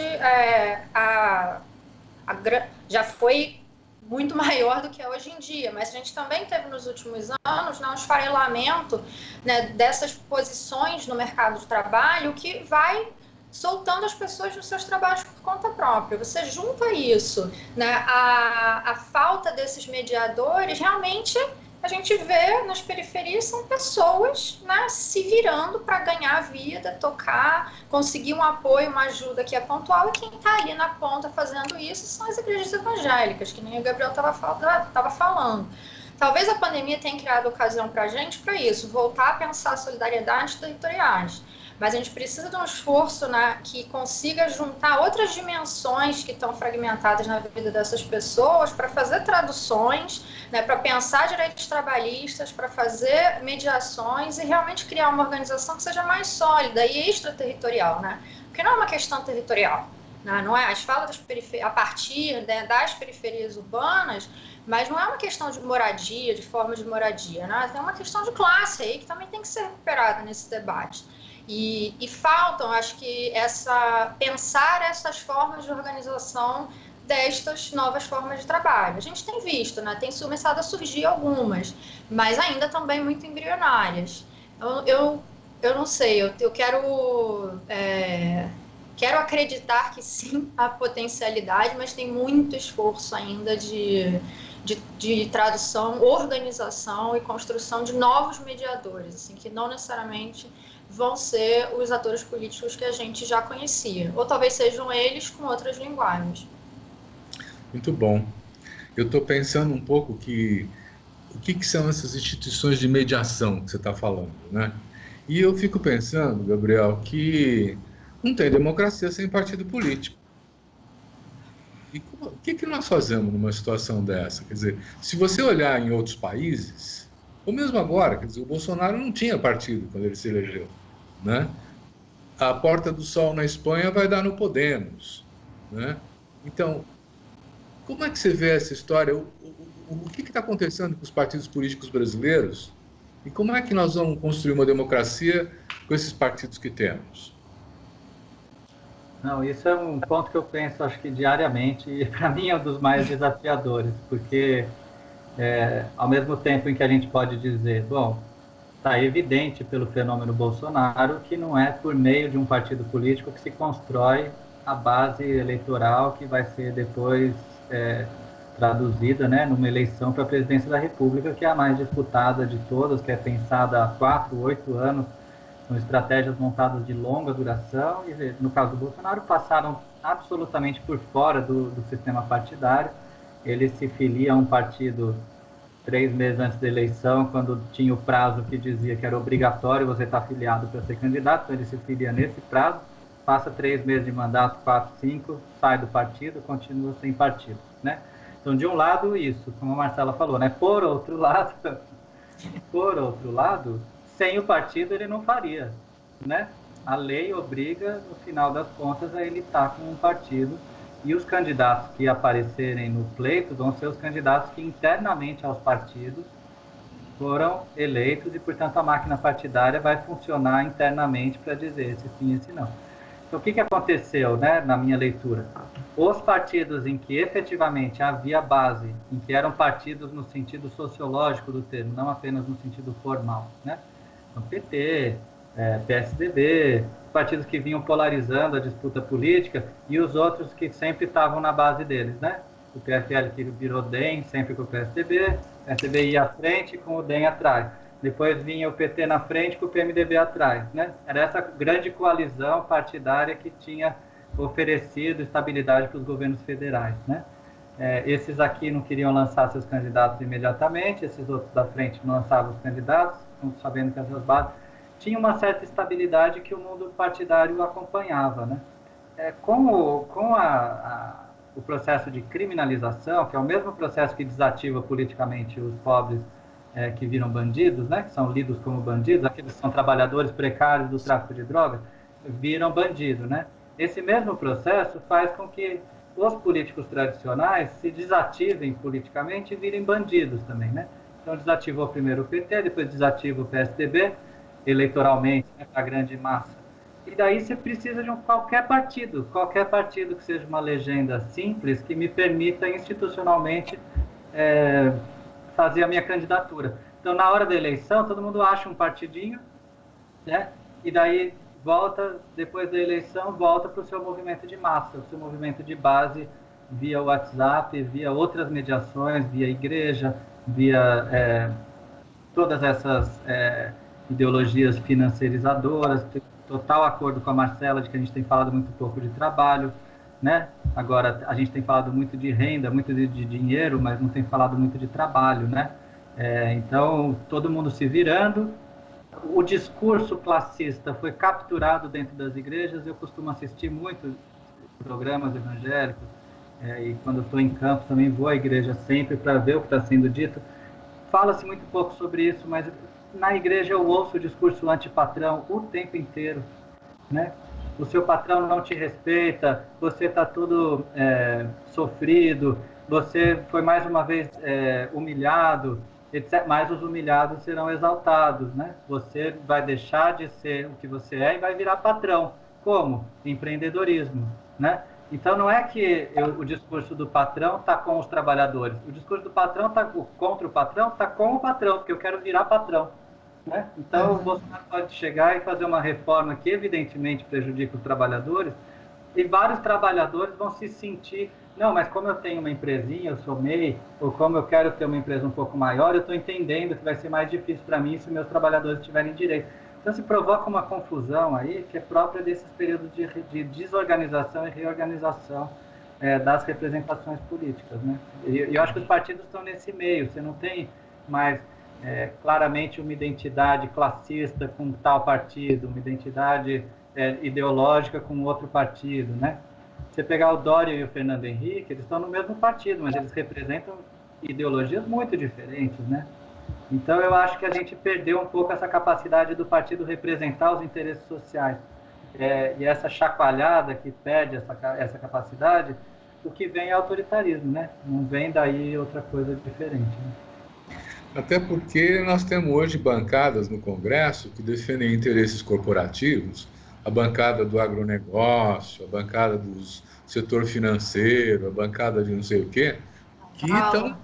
já foi muito maior do que é hoje em dia, mas a gente também teve nos últimos anos, né, um esfarelamento, né, dessas posições no mercado de trabalho que vai soltando as pessoas nos seus trabalhos por conta própria. Você junta isso, né, a falta desses mediadores, realmente a gente vê nas periferias são pessoas, né, se virando para ganhar a vida, tocar, conseguir um apoio, uma ajuda que é pontual, e quem está ali na ponta fazendo isso são as igrejas evangélicas, que nem o Gabriel estava falando. Talvez a pandemia tenha criado ocasião para a gente para isso, voltar a pensar solidariedades territoriais. Mas a gente precisa de um esforço, né, que consiga juntar outras dimensões que estão fragmentadas na vida dessas pessoas para fazer traduções, né, para pensar direitos trabalhistas, para fazer mediações e realmente criar uma organização que seja mais sólida e extraterritorial, né? Porque não é uma questão territorial, né? Não é, a gente fala a partir, né, das periferias urbanas, mas não é uma questão de moradia, de forma de moradia, né? É uma questão de classe aí que também tem que ser recuperada nesse debate. E faltam, acho que, pensar essas formas de organização destas novas formas de trabalho. A gente tem visto, né? Tem começado a surgir algumas, mas ainda também muito embrionárias. Eu não sei, eu quero acreditar que sim, há potencialidade, mas tem muito esforço ainda de tradução, organização e construção de novos mediadores, assim, que não necessariamente vão ser os atores políticos que a gente já conhecia, ou talvez sejam eles com outras linguagens. Muito bom. Eu estou pensando um pouco o que são essas instituições de mediação que você está falando, né? E eu fico pensando, Gabriel, que não tem democracia sem partido político. E o que nós fazemos numa situação dessa? Quer dizer, se você olhar em outros países, ou mesmo agora, quer dizer, o Bolsonaro não tinha partido quando ele se elegeu, né? A Porta do Sol na Espanha vai dar no Podemos, né? Então, como é que você vê essa história? O que está acontecendo com os partidos políticos brasileiros? E como é que nós vamos construir uma democracia com esses partidos que temos? Não, isso é um ponto que eu penso, acho que diariamente, e para mim é um dos mais desafiadores, porque ao mesmo tempo em que a gente pode dizer, bom, está evidente pelo fenômeno Bolsonaro que não é por meio de um partido político que se constrói a base eleitoral que vai ser depois traduzida, né, numa eleição para a presidência da República, que é a mais disputada de todas, que é pensada há 4, 8 anos, são estratégias montadas de longa duração, e no caso do Bolsonaro passaram absolutamente por fora do sistema partidário. Ele se filia a um partido 3 meses antes da eleição, quando tinha o prazo que dizia que era obrigatório você estar filiado para ser candidato, então ele se filia nesse prazo, passa 3 meses de mandato, 4, 5, sai do partido, continua sem partido, né? Então, de um lado, isso, como a Marcela falou, né? Por outro lado, sem o partido ele não faria, né? A lei obriga, no final das contas, a ele estar com um partido, e os candidatos que aparecerem no pleito vão ser os candidatos que internamente aos partidos foram eleitos, e, portanto, a máquina partidária vai funcionar internamente para dizer esse sim, esse não. Então, o que aconteceu, né, na minha leitura? Os partidos em que efetivamente havia base, em que eram partidos no sentido sociológico do termo, não apenas no sentido formal, né? Então, PT, PSDB, partidos que vinham polarizando a disputa política, e os outros que sempre estavam na base deles, né? O PFL que virou DEM, sempre com o PSDB ia à frente com o DEM atrás. Depois vinha o PT na frente com o PMDB atrás, né? Era essa grande coalizão partidária que tinha oferecido estabilidade para os governos federais, né? Esses aqui não queriam lançar seus candidatos imediatamente, esses outros da frente não lançavam os candidatos, sabendo que essas bases tinham uma certa estabilidade que o mundo partidário acompanhava, né? Com o processo de criminalização, que é o mesmo processo que desativa politicamente os pobres que viram bandidos, né, que são lidos como bandidos, aqueles que são trabalhadores precários do tráfico de drogas, viram bandido, né? Esse mesmo processo faz com que os políticos tradicionais se desativem politicamente e virem bandidos também, né? Então desativou primeiro o PT, depois desativa o PSDB, eleitoralmente, né, para a grande massa. E daí você precisa de qualquer partido que seja uma legenda simples que me permita institucionalmente fazer a minha candidatura. Então, na hora da eleição, todo mundo acha um partidinho, né? E daí volta, depois da eleição, volta para o seu movimento de massa, o seu movimento de base via WhatsApp, via outras mediações, via igreja, via todas essas ideologias financiarizadoras. Total acordo com a Marcela de que a gente tem falado muito pouco de trabalho, né? Agora a gente tem falado muito de renda, muito de dinheiro, mas não tem falado muito de trabalho, né? Então todo mundo se virando. O discurso classista foi capturado dentro das igrejas. Eu costumo assistir muito programas evangélicos e quando eu estou em campo também vou à igreja sempre para ver o que está sendo dito. Fala-se muito pouco sobre isso, mas na igreja eu ouço o discurso antipatrão o tempo inteiro, né? O seu patrão não te respeita, você está tudo sofrido, você foi mais uma vez humilhado, etc. Mas os humilhados serão exaltados, né? Você vai deixar de ser o que você é e vai virar patrão. Como? Empreendedorismo, né? Então, não é que o discurso do patrão está com os trabalhadores. O discurso do patrão está contra o patrão, está com o patrão, porque eu quero virar patrão. Né? Então, o Bolsonaro pode chegar e fazer uma reforma que, evidentemente, prejudica os trabalhadores, e vários trabalhadores vão se sentir, não, mas como eu tenho uma empresinha, eu sou MEI, ou como eu quero ter uma empresa um pouco maior, eu estou entendendo que vai ser mais difícil para mim se meus trabalhadores tiverem direito. Então, se provoca uma confusão aí que é própria desses períodos de desorganização e reorganização das representações políticas. Né? E eu acho que os partidos estão nesse meio, você não tem mais claramente uma identidade classista com tal partido, uma identidade ideológica com outro partido. Né? Você pegar o Dória e o Fernando Henrique, eles estão no mesmo partido, mas eles representam ideologias muito diferentes, né? Então, eu acho que a gente perdeu um pouco essa capacidade do partido representar os interesses sociais. E essa chacoalhada que perde essa capacidade, o que vem é autoritarismo, né? Não vem daí outra coisa diferente. Né? Até porque nós temos hoje bancadas no Congresso que defendem interesses corporativos, a bancada do agronegócio, a bancada do setor financeiro, a bancada de não sei o quê, que estão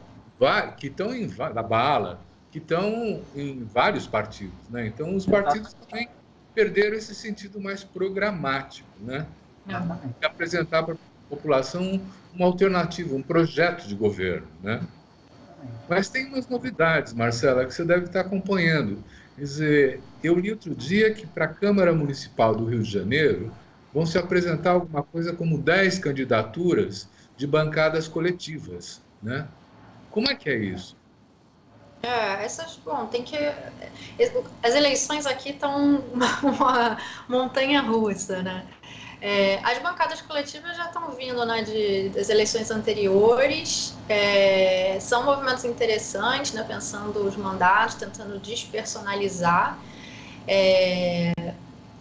da bala, que estão em vários partidos, né? Então, os partidos também perderam esse sentido mais programático, né? De apresentar para a população uma alternativa, um projeto de governo, né? Mas tem umas novidades, Marcela, que você deve estar acompanhando. Quer dizer, eu li outro dia que para a Câmara Municipal do Rio de Janeiro vão se apresentar alguma coisa como 10 candidaturas de bancadas coletivas, né? Como é que é isso? Tem que. As eleições aqui estão uma montanha russa, né? As bancadas coletivas já estão vindo, né, das eleições anteriores, são movimentos interessantes, né, pensando os mandatos, tentando despersonalizar.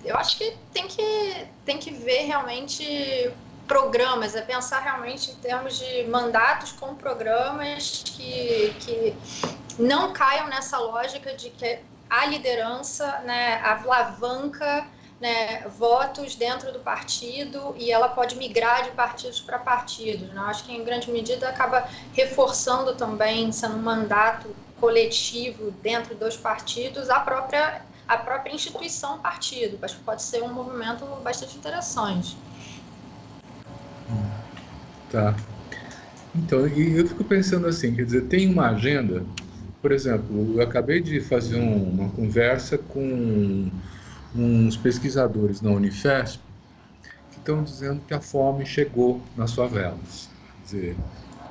Eu acho que tem que ver realmente programas, pensar realmente em termos de mandatos com programas que não caiam nessa lógica de que a liderança, né, alavanca, né, votos dentro do partido e ela pode migrar de partidos para partidos. Né? Acho que, em grande medida, acaba reforçando também, sendo um mandato coletivo dentro dos partidos, a própria instituição partido. Acho que pode ser um movimento bastante interessante. Tá. Então, e eu fico pensando assim, quer dizer, tem uma agenda, por exemplo, eu acabei de fazer uma conversa com uns pesquisadores na Unifesp que estão dizendo que a fome chegou nas favelas. Quer dizer,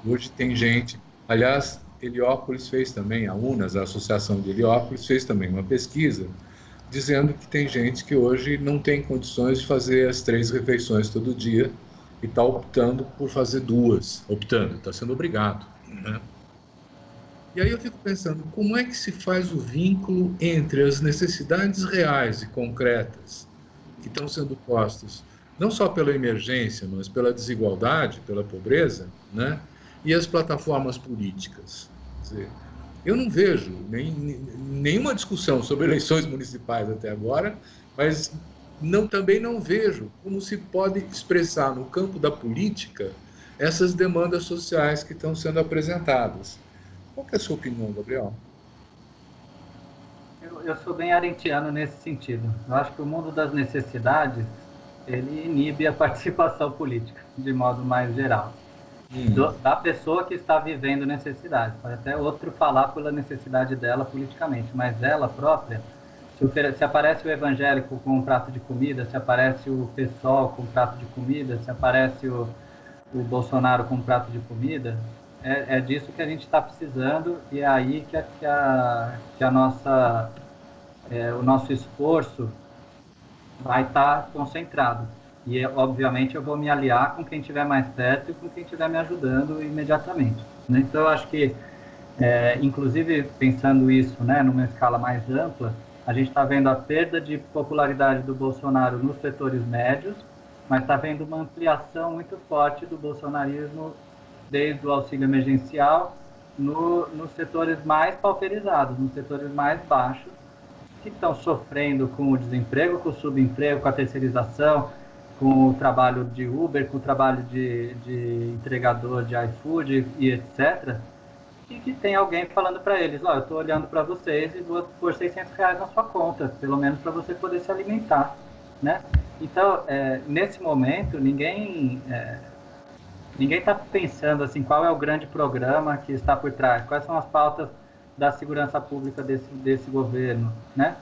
hoje tem gente, aliás, Heliópolis fez também, a UNAS, a Associação de Heliópolis, fez também uma pesquisa dizendo que tem gente que hoje não tem condições de fazer as 3 refeições todo dia e está optando por fazer 2, está sendo obrigado, né? E aí eu fico pensando, como é que se faz o vínculo entre as necessidades reais e concretas que estão sendo postas, não só pela emergência, mas pela desigualdade, pela pobreza, né? E as plataformas políticas. Quer dizer, eu não vejo nenhuma discussão sobre eleições municipais até agora, mas também não vejo como se pode expressar no campo da política essas demandas sociais que estão sendo apresentadas. Qual que é a sua opinião, Gabriel? Eu sou bem arendtiano nesse sentido. Eu acho que o mundo das necessidades, ele inibe a participação política, de modo mais geral. Da pessoa que está vivendo necessidade. Pode até outro falar pela necessidade dela politicamente, mas ela própria, se aparece o evangélico com um prato de comida, se aparece o PSOL com um prato de comida, se aparece o Bolsonaro com um prato de comida, é disso que a gente está precisando e é aí que a nossa, o nosso esforço vai estar concentrado. E, obviamente, eu vou me aliar com quem estiver mais perto e com quem estiver me ajudando imediatamente. Né? Então, eu acho que, inclusive, pensando isso, né, numa escala mais ampla, a gente está vendo a perda de popularidade do Bolsonaro nos setores médios, mas está vendo uma ampliação muito forte do bolsonarismo desde o auxílio emergencial nos setores mais pauperizados, nos setores mais baixos, que estão sofrendo com o desemprego, com o subemprego, com a terceirização, com o trabalho de Uber, com o trabalho de entregador de iFood e etc., e que tem alguém falando para eles, eu estou olhando para vocês e vou pôr R$ 600 na sua conta, pelo menos para você poder se alimentar, né? Então, nesse momento, ninguém está pensando assim, qual é o grande programa que está por trás, quais são as pautas da segurança pública desse governo, né?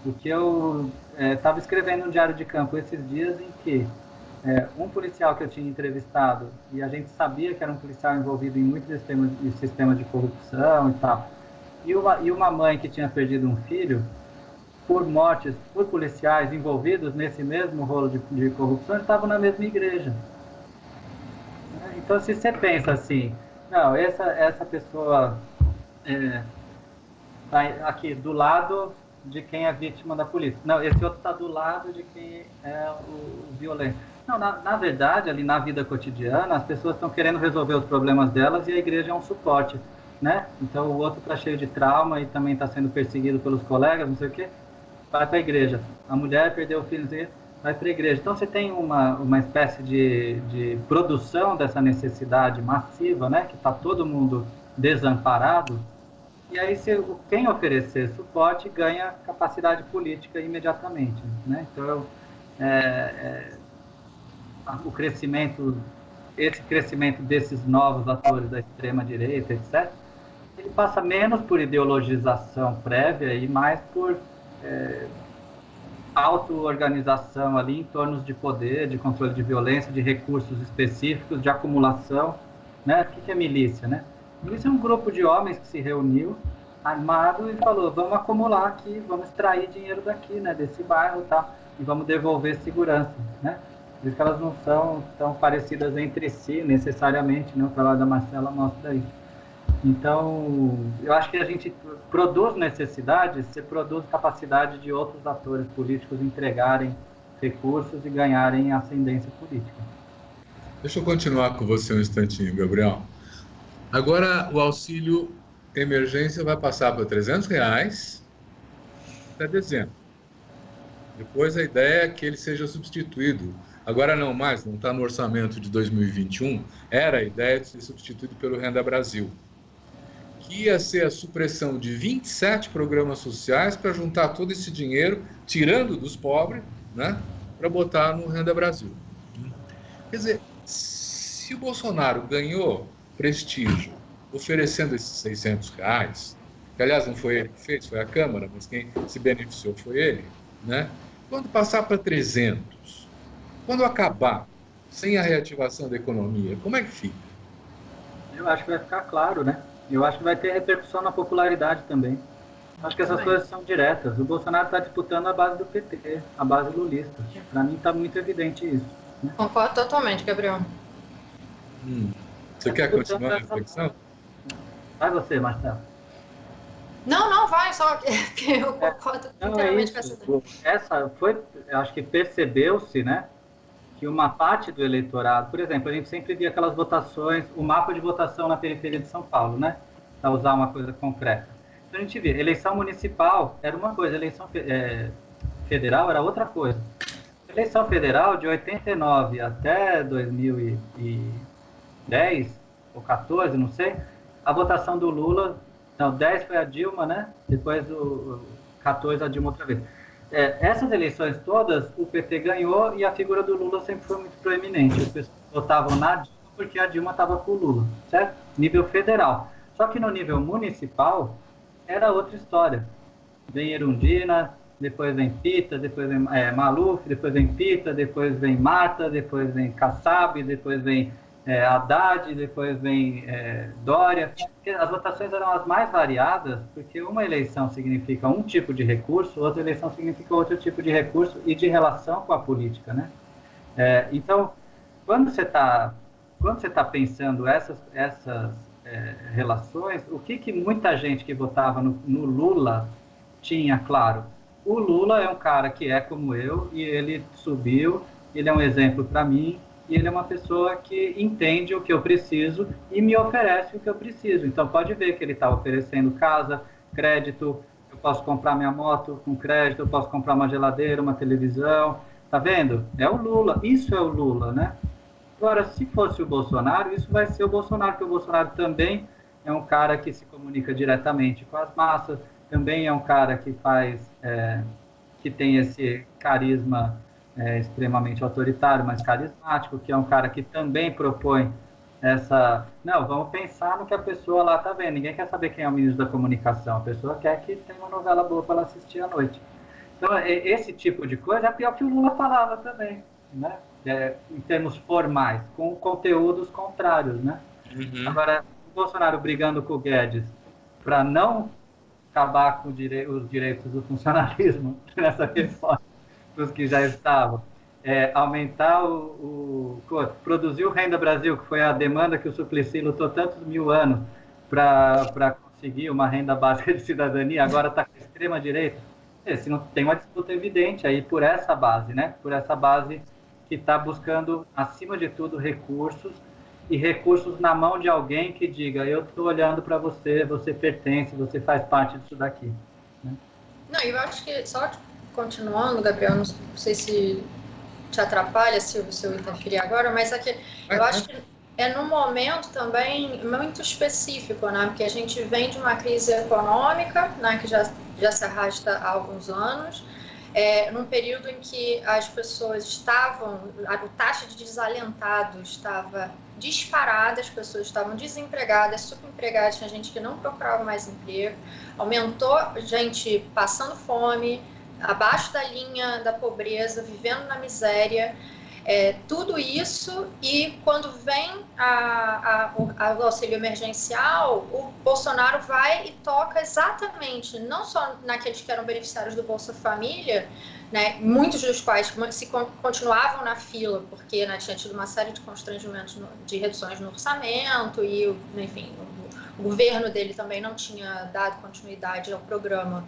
O que eu estava escrevendo no Diário de Campo esses dias em que um policial que eu tinha entrevistado, e a gente sabia que era um policial envolvido em muitos sistemas de corrupção e tal, e uma mãe que tinha perdido um filho por mortes, por policiais envolvidos nesse mesmo rolo de corrupção, estavam na mesma igreja. Então, se você pensa assim, não, essa pessoa está aqui do lado de quem é vítima da polícia. Não, esse outro está do lado de quem é o violento. Não, na verdade, ali na vida cotidiana, as pessoas estão querendo resolver os problemas delas e a igreja é um suporte, né? Então, o outro está cheio de trauma e também está sendo perseguido pelos colegas, não sei o quê, vai para a igreja. A mulher perdeu o filho, vai para a igreja. Então, você tem uma espécie de produção dessa necessidade massiva, né? Que está todo mundo desamparado. E aí, quem oferecer suporte ganha capacidade política imediatamente, né? Então, esse crescimento desses novos atores da extrema-direita, etc., ele passa menos por ideologização prévia e mais por auto-organização ali em torno de poder, de controle de violência, de recursos específicos, de acumulação, né? O que é milícia, né? Milícia é um grupo de homens que se reuniu, armado, e falou, vamos acumular aqui, vamos extrair dinheiro daqui, né, desse bairro, tá? E vamos devolver segurança, né? Por isso que elas não são tão parecidas entre si, necessariamente, né? O trabalho da Marcela mostra isso. Então, eu acho que a gente produz necessidades, você produz capacidade de outros atores políticos entregarem recursos e ganharem ascendência política. Deixa eu continuar com você um instantinho, Gabriel. Agora, o auxílio emergência vai passar para R$300 até dezembro. Depois, a ideia é que ele seja substituído. Agora não mais, não está no orçamento de 2021, era a ideia de ser substituído pelo Renda Brasil, que ia ser a supressão de 27 programas sociais para juntar todo esse dinheiro, tirando dos pobres, né, para botar no Renda Brasil. Quer dizer, se o Bolsonaro ganhou prestígio oferecendo esses R$600, que aliás não foi ele que fez, foi a Câmara, mas quem se beneficiou foi ele, né? Quando passar para 300, quando acabar, sem a reativação da economia, como é que fica? Eu acho que vai ficar claro, né? Eu acho que vai ter repercussão na popularidade também. Acho que essas coisas são diretas. O Bolsonaro está disputando a base do PT, a base lulista. Para mim está muito evidente isso. Né? Concordo totalmente, Gabriel. Você quer continuar a reflexão? Vai você, Marcelo. Não, vai, só que eu concordo inteiramente com essa ideia. Eu acho que percebeu-se, né, que uma parte do eleitorado, por exemplo, a gente sempre via aquelas votações, o mapa de votação na periferia de São Paulo, né, para usar uma coisa concreta. Então a gente via, eleição municipal era uma coisa, eleição federal era outra coisa. Eleição federal de 89 até 2010 ou 14, não sei, a votação do Lula, não, 10 foi a Dilma, né? Depois do 14 a Dilma outra vez. Essas eleições todas, o PT ganhou e a figura do Lula sempre foi muito proeminente. As pessoas votavam na Dilma porque a Dilma estava com o Lula, certo? Nível federal. Só que no nível municipal, era outra história. Vem Erundina, depois vem Pita, depois vem Maluf, depois vem Pita, depois vem Marta, depois vem Kassab, depois vem Haddad, depois vem Dória. As votações eram as mais variadas, porque uma eleição significa um tipo de recurso, outra eleição significa outro tipo de recurso e de relação com a política, né? Então, quando você está pensando essas relações, o que muita gente que votava no Lula tinha claro? O Lula é um cara que é como eu, e ele subiu, ele é um exemplo para mim, e ele é uma pessoa que entende o que eu preciso e me oferece o que eu preciso. Então, pode ver que ele está oferecendo casa, crédito, eu posso comprar minha moto com crédito, eu posso comprar uma geladeira, uma televisão, tá vendo? É o Lula, isso é o Lula, né? Agora, se fosse o Bolsonaro, isso vai ser o Bolsonaro, porque o Bolsonaro também é um cara que se comunica diretamente com as massas, também é um cara que que tem esse carisma extremamente autoritário, mas carismático, que é um cara que também propõe não, vamos pensar no que a pessoa lá está vendo. Ninguém quer saber quem é o ministro da comunicação, a pessoa quer que tenha uma novela boa para ela assistir à noite. Então, esse tipo de coisa é pior que o Lula falava também, né? Em termos formais, com conteúdos contrários, né? Uhum. Agora, o Bolsonaro brigando com o Guedes para não acabar com os direitos do funcionalismo nessa reforma, dos que já estavam, aumentar produzir o Renda Brasil, que foi a demanda que o Suplicy lutou tantos mil anos para conseguir uma renda básica de cidadania, agora está com a extrema-direita. Se não tem uma disputa evidente aí por essa base, né? Por essa base que está buscando, acima de tudo, recursos, e recursos na mão de alguém que diga, eu estou olhando para você, você pertence, você faz parte disso daqui. Né? Não, eu acho que, só continuando, Gabriel, não sei se te atrapalha, se eu interferir agora, mas aqui, eu acho que é num momento também muito específico, né? Porque a gente vem de uma crise econômica, né, que já se arrasta há alguns anos, num período em que as pessoas a taxa de desalentados estava disparada, as pessoas estavam desempregadas, subempregadas, tinha gente que não procurava mais emprego, aumentou gente passando fome, abaixo da linha da pobreza, vivendo na miséria, tudo isso, e quando vem o auxílio emergencial, o Bolsonaro vai e toca exatamente, não só naqueles que eram beneficiários do Bolsa Família, né, muitos dos quais continuavam na fila, porque, né, tinha tido uma série de constrangimentos de reduções no orçamento, e, enfim, o governo dele também não tinha dado continuidade ao programa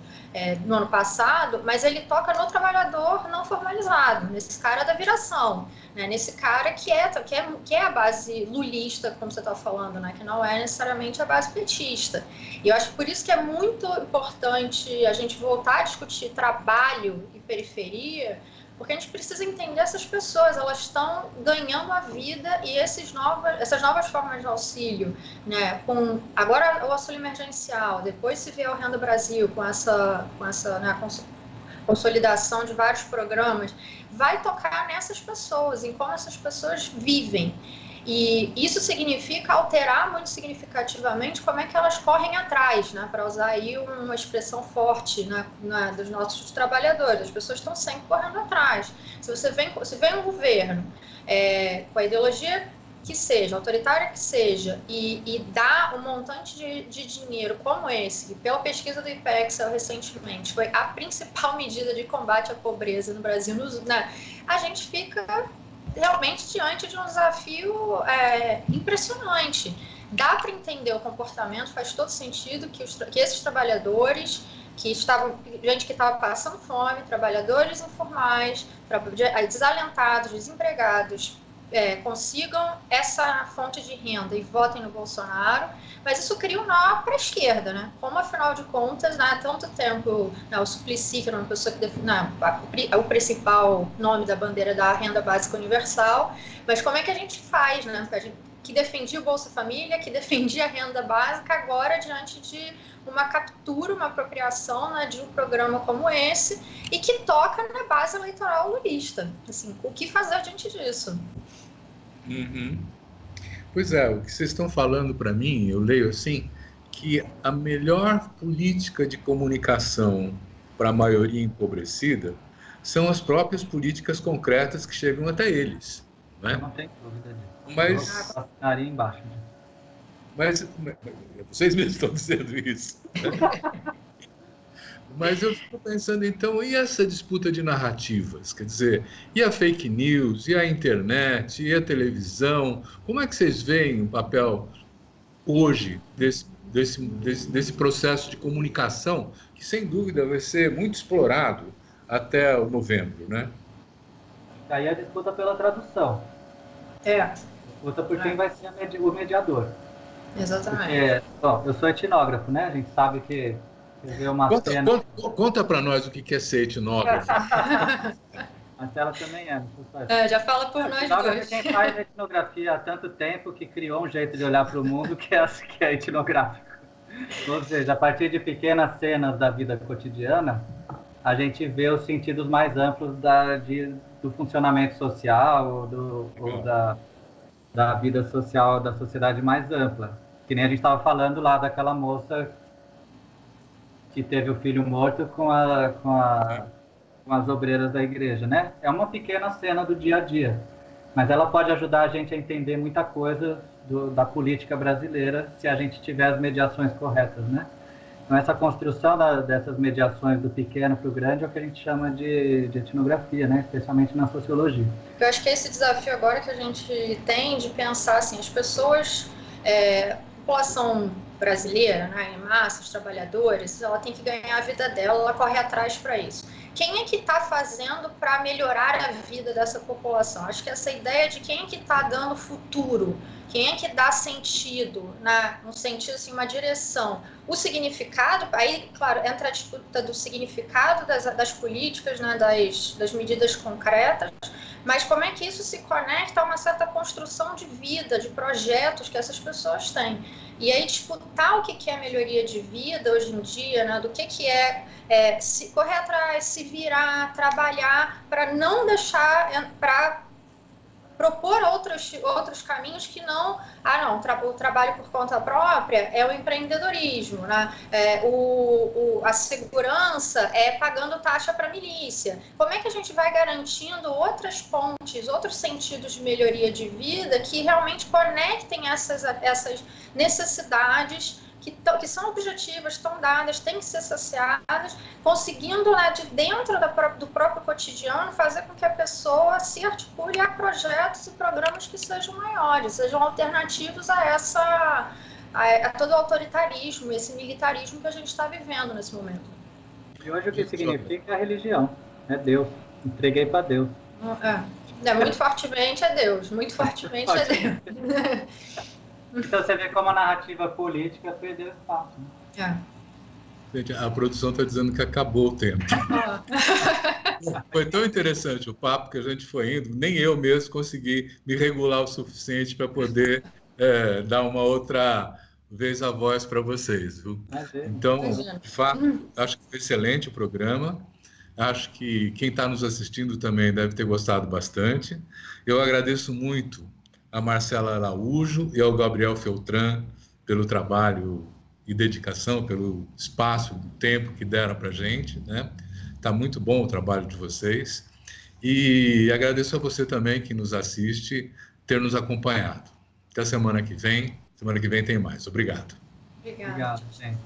no ano passado, mas ele toca no trabalhador não formalizado, nesse cara da viração, né, nesse cara que é a base lulista, como você está falando, né, que não é necessariamente a base petista. E eu acho que por isso que é muito importante a gente voltar a discutir trabalho e periferia, porque a gente precisa entender essas pessoas, elas estão ganhando a vida, e essas novas formas de auxílio, né, com agora o auxílio emergencial, depois se vier o Renda Brasil, com essa né, consolidação de vários programas, vai tocar nessas pessoas, em como essas pessoas vivem. E isso significa alterar muito significativamente como é que elas correm atrás, né? Para usar aí uma expressão forte, né, dos nossos trabalhadores. As pessoas estão sempre correndo atrás. Se vem um governo com a ideologia que seja, autoritária que seja, e dá um montante de dinheiro como esse, que pela pesquisa do IPEX recentemente foi a principal medida de combate à pobreza no Brasil, né, a gente fica realmente diante de um desafio impressionante. Dá para entender o comportamento, faz todo sentido que esses trabalhadores gente que estava passando fome, trabalhadores informais, desalentados, desempregados, consigam essa fonte de renda e votem no Bolsonaro, mas isso cria um nó para a esquerda, né? Como, afinal de contas, há tanto tempo, o Suplicy, que era uma pessoa que é o principal nome da bandeira da renda básica universal, mas como é que a gente faz, né? Que defendia o Bolsa Família, que defendia a renda básica, agora diante de uma captura, uma apropriação, né, de um programa como esse, e que toca na base eleitoral lulista. Assim, o que fazer diante disso? Uhum. Pois é, o que vocês estão falando para mim, eu leio assim, que a melhor política de comunicação para a maioria empobrecida são as próprias políticas concretas que chegam até eles. Né? Não tem dúvida disso. Mas, eu assinaria embaixo. mas vocês mesmos estão dizendo isso. Mas eu fico pensando, então, e essa disputa de narrativas? Quer dizer, e a fake news, e a internet, e a televisão? Como é que vocês veem o papel hoje desse processo de comunicação, que sem dúvida vai ser muito explorado até o novembro, né? Aí a disputa pela tradução. Disputa por quem vai ser o mediador. Exatamente. Porque, eu sou etnógrafo, né? A gente sabe que ver uma cena... Conta para nós o que é ser etnógrafo. Marcela também é, professor. Já fala por nós dois. Quem faz etnografia há tanto tempo que criou um jeito de olhar para o mundo que é etnográfico. Ou seja, a partir de pequenas cenas da vida cotidiana, a gente vê os sentidos mais amplos do funcionamento social ou da vida social, da sociedade mais ampla. Que nem a gente estava falando lá daquela moça que teve o filho morto com as obreiras da igreja, né? É uma pequena cena do dia a dia, mas ela pode ajudar a gente a entender muita coisa da política brasileira se a gente tiver as mediações corretas, né? Então, essa construção dessas mediações do pequeno para o grande é o que a gente chama de etnografia, né? Especialmente na sociologia. Eu acho que esse desafio agora que a gente tem de pensar assim, as pessoas, a população brasileira, né, em massa, os trabalhadores, ela tem que ganhar a vida dela, ela corre atrás para isso. Quem é que está fazendo para melhorar a vida dessa população? Acho que essa ideia de quem é que está dando futuro, quem é que dá sentido, um sentido, assim, uma direção. O significado, aí, claro, entra a disputa do significado das políticas, né, das medidas concretas, mas como é que isso se conecta a uma certa construção de vida, de projetos que essas pessoas têm. E aí disputar o que é melhoria de vida hoje em dia, né, do que é se correr atrás, se virar, trabalhar, para não deixar, para propor outros caminhos que não, o trabalho por conta própria é o empreendedorismo, né? A segurança é pagando taxa para a milícia. Como é que a gente vai garantindo outras pontes, outros sentidos de melhoria de vida que realmente conectem essas necessidades que são objetivas, estão dadas, têm que ser saciadas, conseguindo lá de dentro do próprio cotidiano fazer com que a pessoa se articule a projetos e programas que sejam maiores, sejam alternativos a todo o autoritarismo, esse militarismo que a gente está vivendo nesse momento. E hoje o que significa é a religião, é Deus. Entreguei para Deus. Muito fortemente é Deus, muito fortemente é Deus. Então você vê como a narrativa política perdeu espaço. Né? Gente, a produção está dizendo que acabou o tempo. Foi tão interessante o papo que a gente foi indo, nem eu mesmo consegui me regular o suficiente para poder dar uma outra vez a voz para vocês. Viu? Então, de fato, acho que foi excelente o programa. Acho que quem está nos assistindo também deve ter gostado bastante. Eu agradeço muito a Marcela Araújo e ao Gabriel Feltran pelo trabalho e dedicação, pelo espaço, do tempo que deram para a gente, né? Tá muito bom o trabalho de vocês. E agradeço a você também que nos assiste, ter nos acompanhado. Até semana que vem. Semana que vem tem mais. Obrigado. Obrigado, gente.